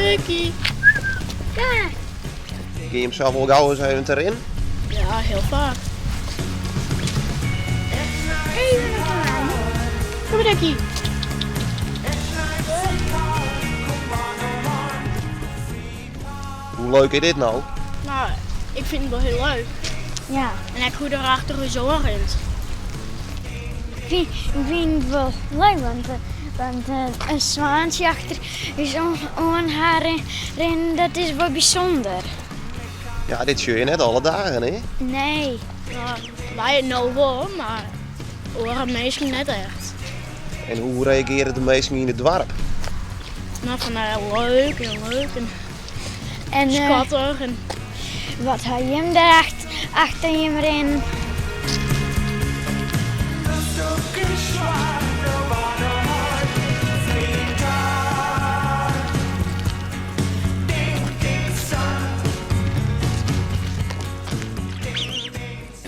Ducky. Ja. Kun je hem zelf wel gauw eens even erin? Ja, heel vaak. Even naar mij. Kom maar, Ducky. Hoe leuk is dit nou? Nou, ik vind het wel heel leuk. Ja. En ik hoe erachter zo rent. Ik vind het wel leuk, want een zwaansjachter is om haar rennen, dat is wel bijzonder. Ja, dit zie je net alle dagen, hè? Nee. Nou, wij het nou wel, maar horen mensen net echt. En hoe reageren de mensen in het dorp? Nou, van leuk en En schattig. En wat had je hem daar achter je erin?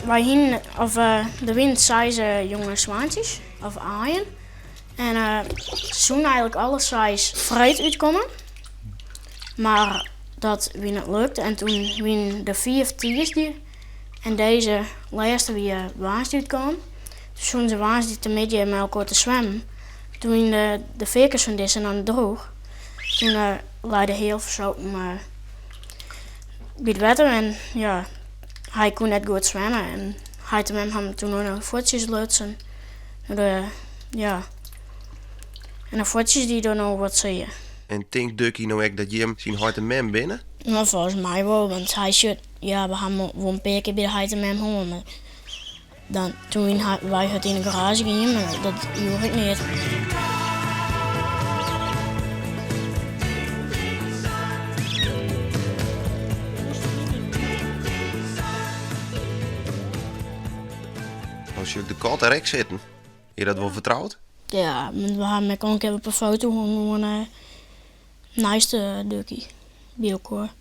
wij hingen, de wind zei ze jonge zwaantjes, of aaien. En toen eigenlijk alle size fruit uitkomen. Maar dat wie het lukte en toen wien de 4 tiers die en deze laatste wie waans uitkwam. Toen ze waans die te midden met elkaar te zwemmen. Toen wien de vekers van deze aan droog. Toen leidde heel verzopen bij het water en ja, hij kon net goed zwemmen en hij te hem toen nog een voetjes lutsen. Ja. En de voetjes die dan nog wat zie je. En denkt Ducky nou echt dat je hem zien hart en mem binnen? Nou, volgens mij wel, want hij zit, ja, we hebben wel een paar keer bij de Heid en Mem gehoord, maar dan, toen wij het in de garage gingen, maar dat hield ik niet. Als je op de kat er zitten, je dat wel vertrouwd? Ja, we hebben met ook even op een foto gewoon nice Ducky, bij elkaar.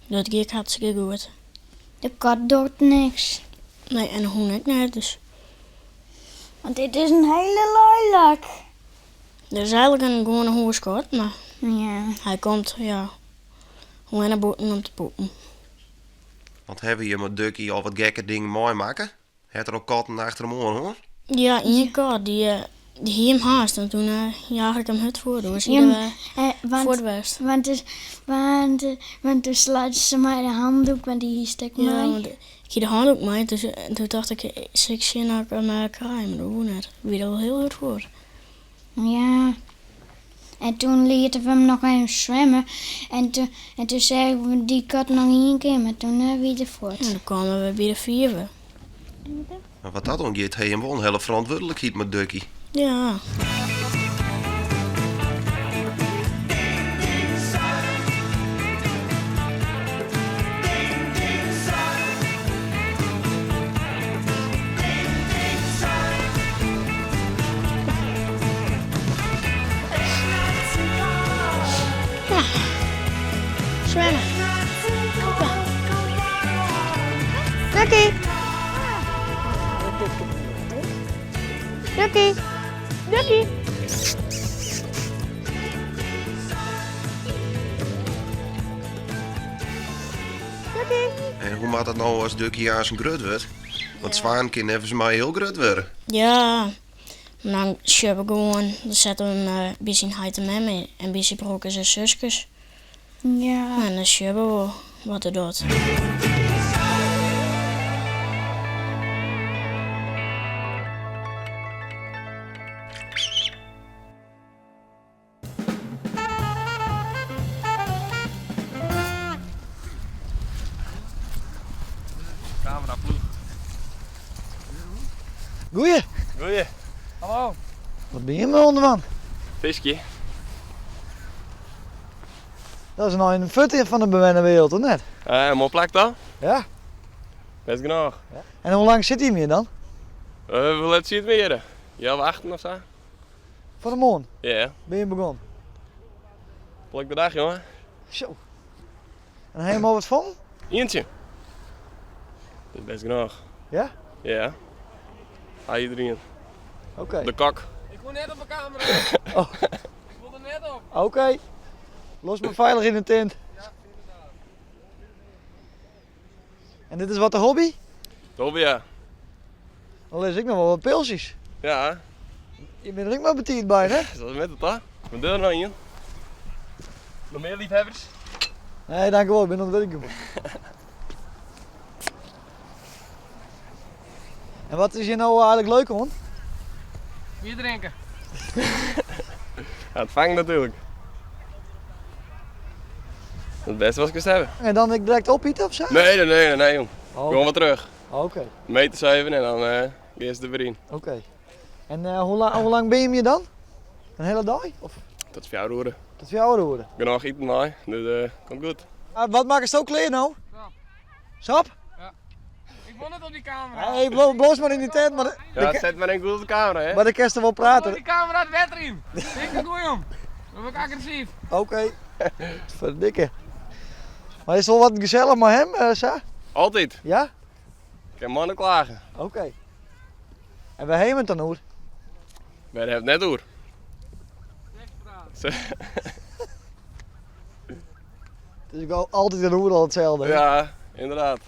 Dat ging hartstikke goed. De kat doet niks. Nee, en de hoen ik net, dus. Want dit is een hele lelijk. Er is eigenlijk een gewone hoerskot, maar Ja. hij komt, ja, gewoon naar boven om te poepen. Want hebben je met Ducky al wat gekke dingen mooi maken? Het er ook katten achter hem aan, hoor? Ja, één kat, die hier hem haast en toen jaag ik hem het voor. Dus Ja, voor de west. want toen sluit ze mij de handdoek, want die stek Ja, mij. want ik had de hand ook mee, dus toen dacht ik, ik zie naar mijn kraai, maar dat hoeft niet. Wie dat wel heel goed voor. Ja. En toen lieten we hem nog even zwemmen. En toen zeiden we die kat nog 1 keer, maar toen weer de voort. En dan kwamen we bij de 4. Maar wat dat ongeveer, hij hem wel een hele verantwoordelijkheid met Ducky. Ja. Ja. Zwemmen. Hoppa. Ducky. Ducky. Ducky. Ducky. En hoe maakt dat nou als Ducky aan zijn grut wordt? Want zwaan kan even mij heel grut worden. Ja. En dan schubben we gewoon, dan zetten we hem bij zijn heid en mem in en bij zijn broekjes en zusjes. Ja. En dan schubben we wat er doet. Cameraploeg. Goeie, Goeie. Hallo. wat ben je mijn onderman? Visje. Dat is nou een foto van de bewende wereld, of net? Mooi plak dan? Ja. Best genoeg. En hoe lang zit hij hier dan? We laten zien het weer. Ja, we 8 of zo. Voor de morgen Ja. ben je begonnen. Plak de dag, jongen. Zo. En helemaal wat van? Eentje. Dat is best genoeg. Ja? Ja. Ga je erin. Oké. De kak. Ik moet net op mijn camera. Oh. Ik wil er net op. Oké. Los me veilig in de tent. En dit is wat de hobby? Toby, ja. Dan lees ik nog wel wat pilsjes. Ja, Je bent er ook maar betierd bij, hè? is dat met het, hè? Mijn deur nog in. Nog meer liefhebbers? Nee, dankjewel, ik ben aan het werken. En wat is je nou eigenlijk leuk, man? Bier drinken. Ja, het vangt natuurlijk. Het beste wat ik eens hebben. En dan ik direct opeten of zo? Nee, jong. Oh, Gewoon wat terug. oké. Meter 7 en dan eerst de weer in. Oké. En hoe lang ben je hier dan? Een hele dag? Of Tot 4 uur. tot 4 uur worden? Genoeg eten mee, dus komt goed. Wat maken ze ook kleren nou? Sap. Sap? Ik vond het op die camera. Nee, bloos maar in die tent, maar Ja, zet maar een goed op de camera, hè? de kerst er wel Gooi praten. die camera het water in. Denk het gooi om. Dan word ik agressief. Oké. Verdikke. Maar is het wel wat gezellig met hem, Sa? Altijd. Ja? Ik heb mannen klagen. Oké. En waar heen het dan hoor? Maar dat heeft net door. Het is ook altijd een hoer al hetzelfde. hè? Ja, inderdaad.